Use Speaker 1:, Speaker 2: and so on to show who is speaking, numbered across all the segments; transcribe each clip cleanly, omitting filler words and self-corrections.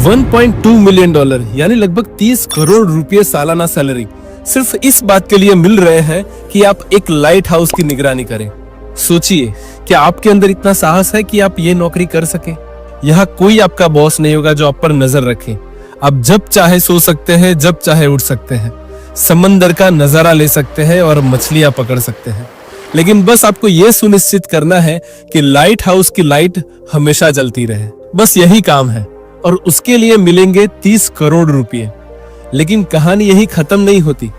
Speaker 1: $1.2 million यानी लगभग 30 करोड़ रुपए सालाना सैलरी सिर्फ इस बात के लिए मिल रहे हैं कि आप एक लाइट हाउस की निगरानी करें। सोचिए, क्या आपके अंदर इतना साहस है कि आप ये नौकरी कर सके? यहाँ कोई आपका बॉस नहीं होगा जो आप पर नजर रखे। आप जब चाहे सो सकते हैं, जब चाहे उठ सकते हैं, समंदर का नजारा ले सकते हैं और मछलियां पकड़ सकते हैं। लेकिन बस आपको यह सुनिश्चित करना है कि लाइट हाउस की लाइट हमेशा जलती रहे। बस यही काम है और उसके लिए मिलेंगे 30 करोड़ रुपए। लेकिन कहानी यही खत्म नहीं होती,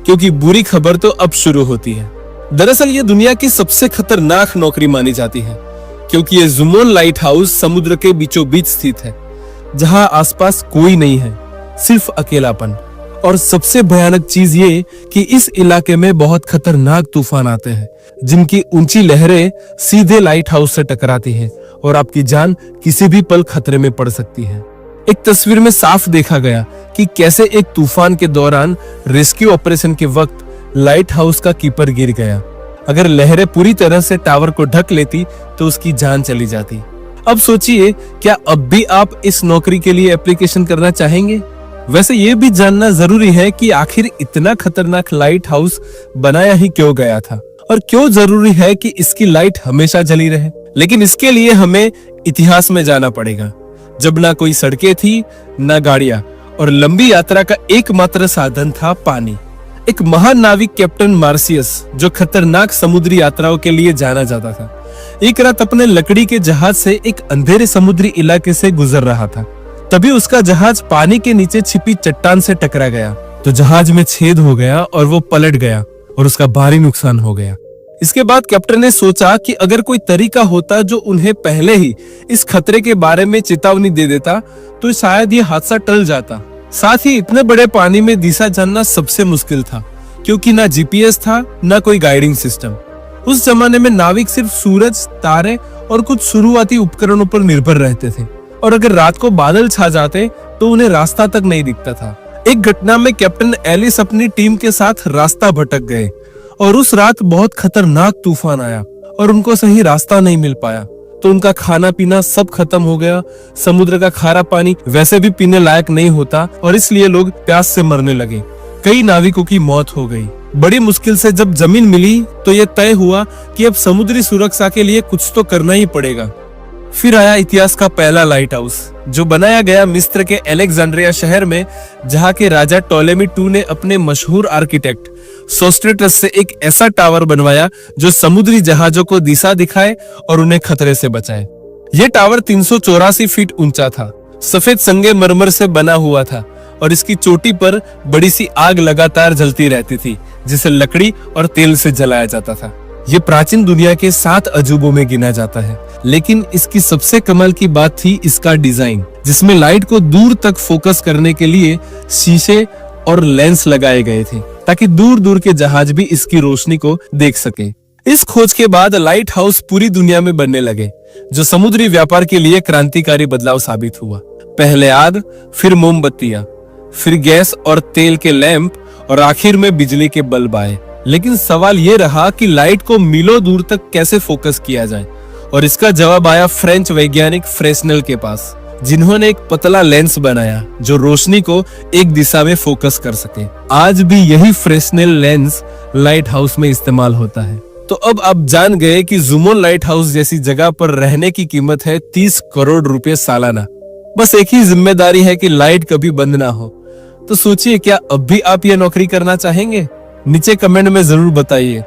Speaker 1: क्योंकि बुरी खबर तो अब शुरू होती है। दरअसल ये दुनिया की सबसे खतरनाक नौकरी मानी जाती है, क्योंकि ये जुमोन लाइट हाउस समुद्र के बीचों बीच स्थित है, जहां आसपास कोई नहीं है, सिर्फ अकेलापन। और सबसे भयानक चीज ये कि इस इलाके में बहुत खतरनाक तूफान आते हैं, जिनकी ऊंची लहरें सीधे लाइट हाउस से टकराती हैं और आपकी जान किसी भी पल खतरे में पड़ सकती है। एक तस्वीर में साफ देखा गया कि कैसे एक तूफान के दौरान रेस्क्यू ऑपरेशन के वक्त लाइट हाउस का कीपर गिर गया। अगर लहरें पूरी तरह से टावर को ढक लेती तो उसकी जान चली जाती। अब सोचिए, क्या अब भी आप इस नौकरी के लिए एप्लीकेशन करना चाहेंगे? वैसे ये भी जानना जरूरी है कि आखिर इतना खतरनाक लाइट हाउस बनाया ही क्यों गया था और क्यों जरूरी है कि इसकी लाइट हमेशा जली रहे। लेकिन इसके लिए हमें इतिहास में जाना पड़ेगा, जब ना कोई सड़कें थी, ना गाड़ियां, और लंबी यात्रा का एकमात्र साधन था पानी। एक महान नाविक कैप्टन मार्सियस, जो खतरनाक समुद्री यात्राओं के लिए जाना जाता था, एक रात अपने लकड़ी के जहाज से एक अंधेरे समुद्री इलाके से गुजर रहा था। तभी उसका जहाज पानी के नीचे छिपी चट्टान से टकरा गया, तो जहाज में छेद हो गया और वो पलट गया और उसका भारी नुकसान हो गया। इसके बाद कैप्टन ने सोचा कि अगर कोई तरीका होता जो उन्हें पहले ही इस खतरे के बारे में चेतावनी दे देता तो शायद ये हादसा टल जाता। साथ ही इतने बड़े पानी में दिशा जानना सबसे मुश्किल था, क्योंकि ना जीपीएस था, ना कोई गाइडिंग सिस्टम। उस जमाने में नाविक सिर्फ सूरज, तारे और कुछ शुरुआती उपकरणों पर निर्भर रहते थे, और अगर रात को बादल छा जाते तो उन्हें रास्ता तक नहीं दिखता था। एक घटना में कैप्टन एलिस अपनी टीम के साथ रास्ता भटक गए और उस रात बहुत खतरनाक तूफान आया और उनको सही रास्ता नहीं मिल पाया, तो उनका खाना पीना सब खत्म हो गया। समुद्र का खारा पानी वैसे भी पीने लायक नहीं होता और इसलिए लोग प्यास से मरने लगे। कई नाविकों की मौत हो गई। बड़ी मुश्किल से जब जमीन मिली तो यह तय हुआ कि अब समुद्री सुरक्षा के लिए कुछ तो करना ही पड़ेगा। फिर आया इतिहास का पहला लाइट हाउस, जो बनाया गया मिस्र के अलेक्जेंड्रिया शहर में, जहां के राजा टोलेमी II ने अपने मशहूर आर्किटेक्ट सोस्ट्रेटस से एक ऐसा टावर बनवाया जो समुद्री जहाजों को दिशा दिखाए और उन्हें खतरे से बचाए। यह टावर 384 फीट ऊंचा था, सफेद संगमरमर से बना हुआ था और इसकी चोटी पर बड़ी सी आग लगातार जलती रहती थी, जिसे लकड़ी और तेल से जलाया जाता था। ये प्राचीन दुनिया के 7 अजूबों में गिना जाता है। लेकिन इसकी सबसे कमाल की बात थी इसका डिजाइन, जिसमें लाइट को दूर तक फोकस करने के लिए शीशे और लेंस लगाए गए थे, ताकि दूर दूर के जहाज भी इसकी रोशनी को देख सके। इस खोज के बाद लाइट हाउस पूरी दुनिया में बनने लगे, जो समुद्री व्यापार के लिए क्रांतिकारी बदलाव साबित हुआ। पहले आग, फिर मोमबत्तियां, फिर गैस और तेल के लैंप और आखिर में बिजली के बल्ब आए। लेकिन सवाल ये रहा कि लाइट को मीलों दूर तक कैसे फोकस किया जाए, और इसका जवाब आया फ्रेंच वैज्ञानिक फ्रेस्नेल के पास, जिन्होंने एक पतला लेंस बनाया जो रोशनी को एक दिशा में फोकस कर सके। आज भी यही फ्रेस्नेल लेंस लाइट हाउस में इस्तेमाल होता है। तो अब आप जान गए कि जुमोन लाइट हाउस जैसी जगह पर रहने की कीमत है 30 करोड़ रुपए सालाना। बस एक ही जिम्मेदारी है कि लाइट कभी बंद ना हो। तो सोचिए, क्या अब भी आप ये नौकरी करना चाहेंगे? नीचे कमेंट में जरूर बताइए।